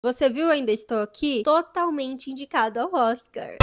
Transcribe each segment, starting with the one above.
Você viu Ainda Estou Aqui? Totalmente indicado ao Oscar.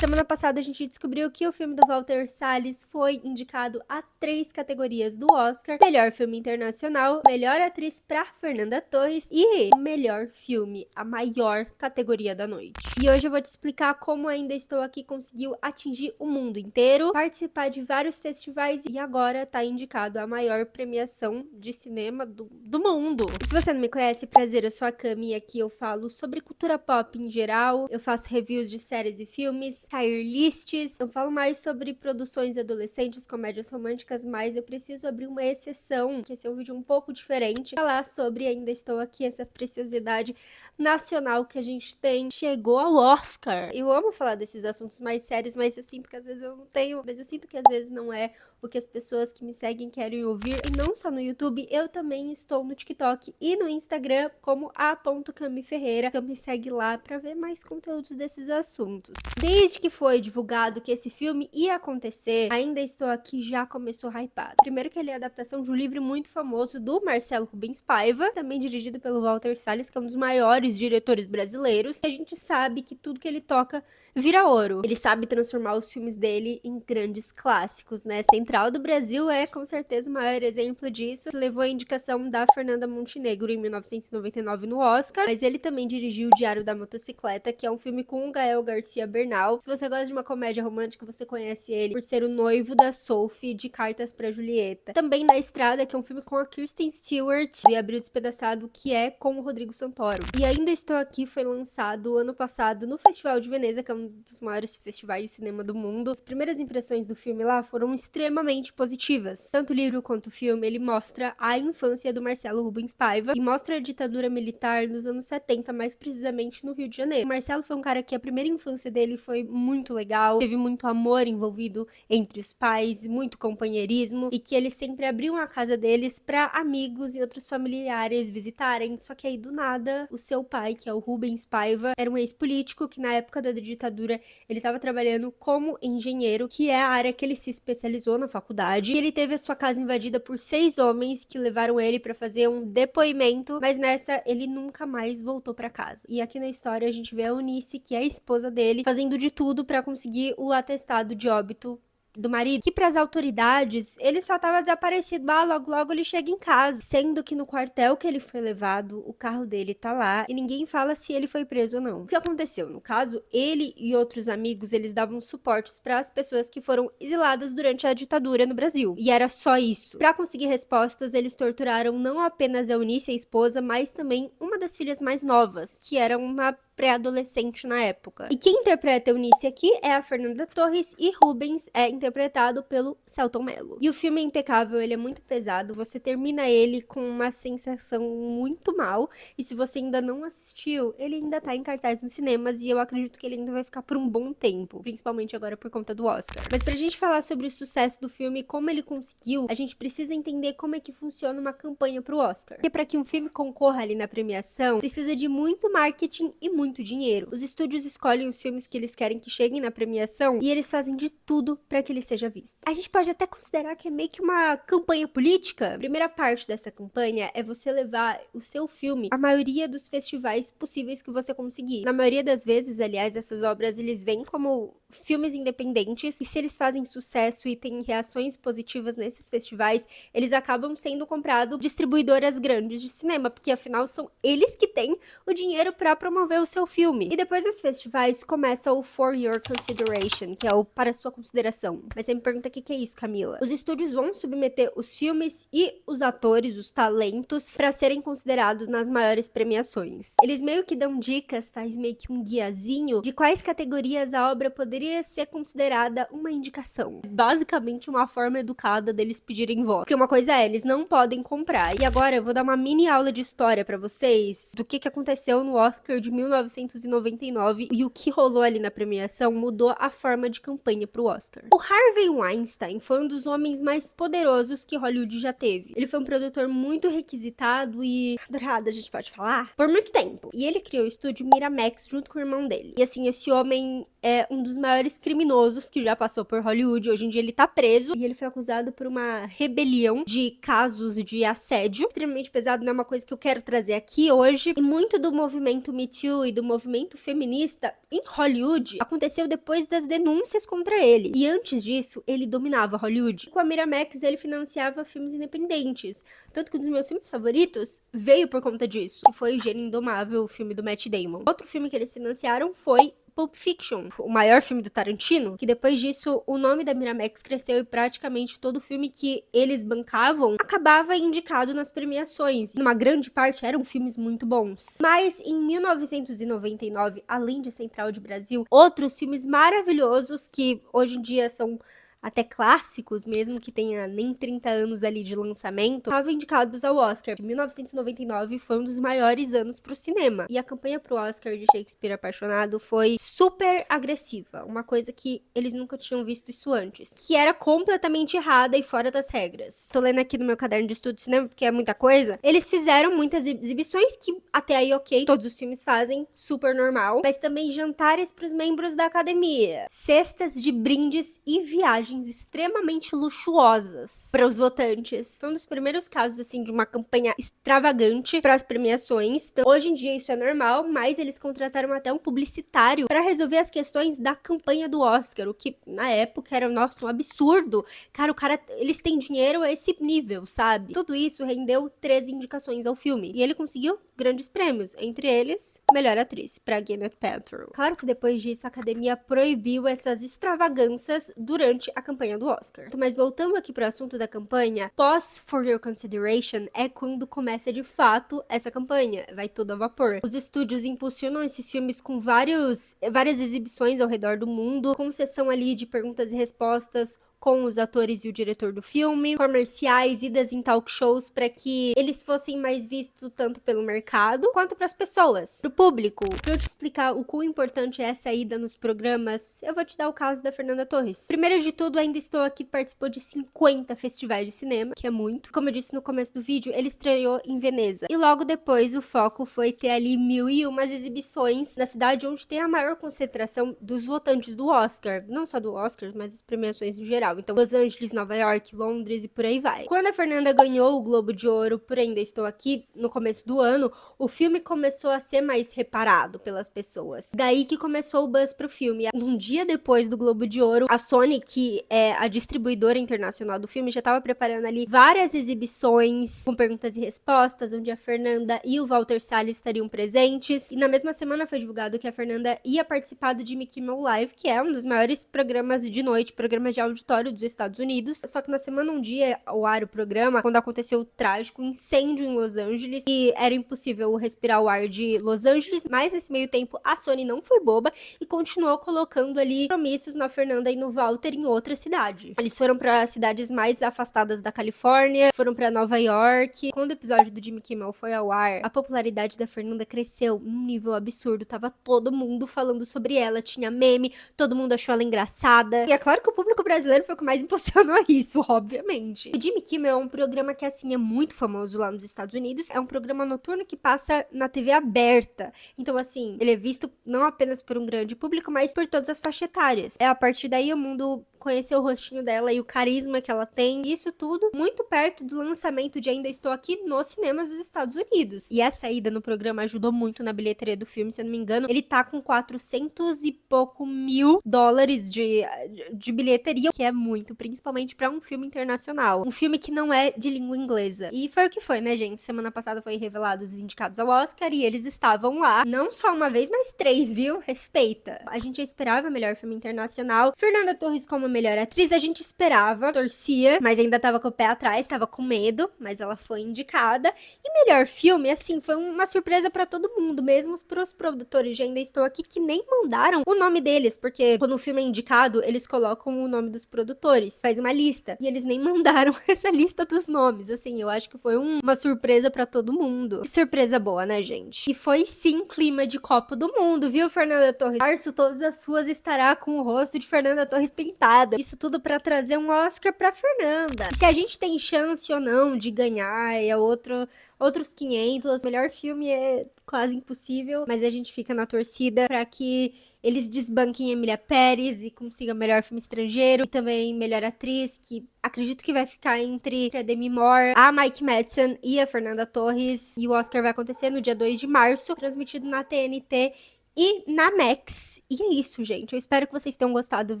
Semana passada a gente descobriu que o filme do Walter Salles foi indicado a 3 categorias do Oscar: melhor filme internacional, melhor atriz pra Fernanda Torres e melhor filme, a maior categoria da noite. E hoje eu vou te explicar como Ainda Estou Aqui conseguiu atingir o mundo inteiro, participar de vários festivais e agora tá indicado a maior premiação de cinema do mundo. E se você não me conhece, prazer, eu sou a Cami e aqui eu falo sobre cultura pop em geral, eu faço reviews de séries e filmes, tier lists, eu falo mais sobre produções adolescentes, comédias românticas, mas eu preciso abrir uma exceção, que esse é um vídeo um pouco diferente, falar sobre Ainda Estou Aqui, essa preciosidade nacional que a gente tem. Chegou ao Oscar. Eu amo falar desses assuntos mais sérios, mas eu sinto que às vezes eu não tenho, mas eu sinto que às vezes não é o que as pessoas que me seguem querem ouvir. E não só no YouTube, eu também estou no TikTok e no Instagram como a.camiferreira. Então me segue lá pra ver mais conteúdos desses assuntos. Desde que foi divulgado que esse filme ia acontecer, Ainda Estou Aqui já começou hypado. Primeiro que ele é a adaptação de um livro muito famoso do Marcelo Rubens Paiva, também dirigido pelo Walter Salles, que é um dos maiores diretores brasileiros. E a gente sabe que tudo que ele toca vira ouro. Ele sabe transformar os filmes dele em grandes clássicos, né? Central do Brasil é com certeza o maior exemplo disso. Levou a indicação da Fernanda Montenegro em 1999 no Oscar, mas ele também dirigiu O Diário da Motocicleta, que é um filme com o Gael Garcia Bernal. Se você gosta de uma comédia romântica, você conhece ele por ser o noivo da Sophie de Cartas pra Julieta. Também Na Estrada, que é um filme com a Kristen Stewart, e Abril Despedaçado, que é com o Rodrigo Santoro. E Ainda Estou Aqui foi lançado ano passado no Festival de Veneza, que é um dos maiores festivais de cinema do mundo. As primeiras impressões do filme lá foram extremamente positivas. Tanto o livro quanto o filme, ele mostra a infância do Marcelo Rubens Paiva e mostra a ditadura militar nos anos 70, mais precisamente no Rio de Janeiro. O Marcelo foi um cara que a primeira infância dele foi muito legal, teve muito amor envolvido entre os pais, muito companheirismo, e que eles sempre abriam a casa deles para amigos e outros familiares visitarem. Só que aí do nada, o seu pai, que é o Rubens Paiva, era um ex-político que na época da ditadura ele estava trabalhando como engenheiro, que é a área que ele se especializou na faculdade. E ele teve a sua casa invadida por 6 homens que levaram ele para fazer um depoimento, mas nessa ele nunca mais voltou para casa. E aqui na história a gente vê a Eunice, que é a esposa dele, fazendo de tudo para conseguir o atestado de óbito do marido, que para as autoridades ele só estava desaparecido, logo logo ele chega em casa, sendo que no quartel que ele foi levado, o carro dele tá lá e ninguém fala se ele foi preso ou não. O que aconteceu? No caso, ele e outros amigos, eles davam suportes para as pessoas que foram exiladas durante a ditadura no Brasil, e era só isso. Para conseguir respostas, eles torturaram não apenas a Eunice, a esposa, mas também uma das filhas mais novas, que era uma pré-adolescente na época. E quem interpreta Eunice aqui é a Fernanda Torres e Rubens é interpretado pelo Selton Mello. E o filme é impecável, ele é muito pesado, você termina ele com uma sensação muito mal, e se você ainda não assistiu, ele ainda tá em cartaz nos cinemas e eu acredito que ele ainda vai ficar por um bom tempo, principalmente agora por conta do Oscar. Mas pra gente falar sobre o sucesso do filme e como ele conseguiu, a gente precisa entender como é que funciona uma campanha pro Oscar. Porque pra que um filme concorra ali na premiação, precisa de muito marketing e muito dinheiro. Os estúdios escolhem os filmes que eles querem que cheguem na premiação e eles fazem de tudo para que ele seja visto. A gente pode até considerar que é meio que uma campanha política. A primeira parte dessa campanha é você levar o seu filme à maioria dos festivais possíveis que você conseguir. Na maioria das vezes, aliás, essas obras eles vêm como filmes independentes e se eles fazem sucesso e têm reações positivas nesses festivais, eles acabam sendo comprados distribuidoras grandes de cinema, porque afinal são eles que têm o dinheiro para promover o seu filme. E depois dos festivais começa o For Your Consideration, que é o para sua consideração. Mas você me pergunta o que é isso, Camila? Os estúdios vão submeter os filmes e os atores, os talentos, para serem considerados nas maiores premiações. Eles meio que dão dicas, faz meio que um guiazinho de quais categorias a obra poderia ser considerada uma indicação. Basicamente uma forma educada deles pedirem voto. Porque uma coisa é, eles não podem comprar. E agora eu vou dar uma mini aula de história para vocês do que aconteceu no Oscar de 19 1999 e o que rolou ali na premiação mudou a forma de campanha pro Oscar. O Harvey Weinstein foi um dos homens mais poderosos que Hollywood já teve. Ele foi um produtor muito requisitado e adorado, a gente pode falar, por muito tempo. E ele criou o estúdio Miramax junto com o irmão dele. E assim, esse homem é um dos maiores criminosos que já passou por Hollywood. Hoje em dia ele tá preso e ele foi acusado por uma rebelião de casos de assédio extremamente pesado, não é uma coisa que eu quero trazer aqui hoje. E muito do movimento Me Too e do movimento feminista em Hollywood aconteceu depois das denúncias contra ele. E antes disso, ele dominava Hollywood. Com a Miramax, ele financiava filmes independentes. Tanto que um dos meus filmes favoritos veio por conta disso, que foi Gênio Indomável, o filme do Matt Damon. Outro filme que eles financiaram foi Pulp Fiction, o maior filme do Tarantino, que depois disso o nome da Miramax cresceu e praticamente todo filme que eles bancavam acabava indicado nas premiações. Numa grande parte eram filmes muito bons. Mas em 1999, além de Central de Brasil, outros filmes maravilhosos que hoje em dia são até clássicos, mesmo que tenha nem 30 anos ali de lançamento, estavam indicados ao Oscar. 1999 foi um dos maiores anos pro cinema. E a campanha pro Oscar de Shakespeare Apaixonado foi super agressiva. Uma coisa que eles nunca tinham visto isso antes. Que era completamente errada e fora das regras. Tô lendo aqui no meu caderno de estudo de cinema, porque é muita coisa. Eles fizeram muitas exibições que até aí ok, todos os filmes fazem, super normal. Mas também jantares pros membros da academia. Cestas de brindes e viagens extremamente luxuosas para os votantes. Foi um dos primeiros casos, assim, de uma campanha extravagante para as premiações. Então, hoje em dia isso é normal, mas eles contrataram até um publicitário para resolver as questões da campanha do Oscar, o que na época era, nossa, um absurdo. Cara, eles têm dinheiro a esse nível, sabe? Tudo isso rendeu 13 indicações ao filme. E ele conseguiu grandes prêmios, entre eles, melhor atriz, para Gwyneth Paltrow. Claro que depois disso a academia proibiu essas extravagâncias durante a campanha do Oscar. Mas voltando aqui pro assunto da campanha, pós For Your Consideration é quando começa de fato essa campanha, vai tudo a vapor. Os estúdios impulsionam esses filmes com várias exibições ao redor do mundo, com sessão ali de perguntas e respostas com os atores e o diretor do filme, comerciais, idas em talk shows para que eles fossem mais vistos tanto pelo mercado quanto para as pessoas, pro público. Pra eu te explicar o quão importante é essa ida nos programas, eu vou te dar o caso da Fernanda Torres. Primeiro de tudo, ainda estou aqui, participou de 50 festivais de cinema, que é muito. Como eu disse no começo do vídeo, ele estreou em Veneza. E logo depois o foco foi ter ali 1001 exibições na cidade onde tem a maior concentração dos votantes do Oscar. Não só do Oscar, mas das premiações no geral. Então, Los Angeles, Nova York, Londres e por aí vai. Quando a Fernanda ganhou o Globo de Ouro por Ainda Estou Aqui, no começo do ano, o filme começou a ser mais reparado pelas pessoas. Daí que começou o buzz pro filme. Um dia depois do Globo de Ouro, a Sony, que é a distribuidora internacional do filme, já tava preparando ali várias exibições com perguntas e respostas, onde a Fernanda e o Walter Salles estariam presentes. E na mesma semana foi divulgado que a Fernanda ia participar do Jimmy Kimmel Live, que é um dos maiores programas de noite, programas de auditório dos Estados Unidos. Só que na semana, um dia, ao ar o programa, quando aconteceu o trágico incêndio em Los Angeles, e era impossível respirar o ar de Los Angeles, mas nesse meio tempo a Sony não foi boba e continuou colocando ali compromissos na Fernanda e no Walter em outra cidade. Eles foram para cidades mais afastadas da Califórnia, foram para Nova York. Quando o episódio do Jimmy Kimmel foi ao ar, a popularidade da Fernanda cresceu num nível absurdo. Tava todo mundo falando sobre ela, tinha meme, todo mundo achou ela engraçada. E é claro que o público brasileiro foi o que mais impulsionou isso, obviamente. O Jimmy Kimmel é um programa que, assim, é muito famoso lá nos Estados Unidos. É um programa noturno que passa na TV aberta. Então, assim, ele é visto não apenas por um grande público, mas por todas as faixas etárias. A partir daí o mundo conhecer o rostinho dela e o carisma que ela tem. Isso tudo muito perto do lançamento de Ainda Estou Aqui nos cinemas dos Estados Unidos. E essa ida no programa ajudou muito na bilheteria do filme, se eu não me engano. Ele tá com 400 e pouco mil dólares de bilheteria, que é muito, principalmente pra um filme internacional. Um filme que não é de língua inglesa. E foi o que foi, né, gente? Semana passada foi revelados os indicados ao Oscar e eles estavam lá. Não só uma vez, mas 3, viu? Respeita. A gente já esperava melhor filme internacional. Fernanda Torres como melhor atriz, a gente esperava, torcia, mas ainda tava com o pé atrás, tava com medo, mas ela foi indicada. E melhor filme, assim, foi uma surpresa pra todo mundo, mesmo pros produtores de Ainda Estou Aqui, que nem mandaram o nome deles, porque quando o filme é indicado, eles colocam o nome dos produtores produtores, faz uma lista. E eles nem mandaram essa lista dos nomes, assim, eu acho que foi uma surpresa pra todo mundo. Que surpresa boa, né, gente? E foi sim clima de Copa do Mundo, viu, Fernanda Torres? Março, todas as suas estará com o rosto de Fernanda Torres pintada. Isso tudo pra trazer um Oscar pra Fernanda. E se a gente tem chance ou não de ganhar, é outros 500. Melhor filme é quase impossível, mas a gente fica na torcida pra que eles desbanquem Emília Pérez e consigam melhor filme estrangeiro e também melhor atriz, que acredito que vai ficar entre a Demi Moore, a Mike Madsen e a Fernanda Torres. E o Oscar vai acontecer no dia 2 de março, transmitido na TNT e na Max. E é isso, gente. Eu espero que vocês tenham gostado do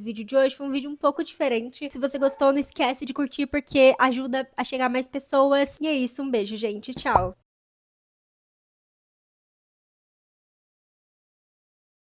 vídeo de hoje. Foi um vídeo um pouco diferente. Se você gostou, não esquece de curtir, porque ajuda a chegar a mais pessoas. E é isso, um beijo, gente. Tchau.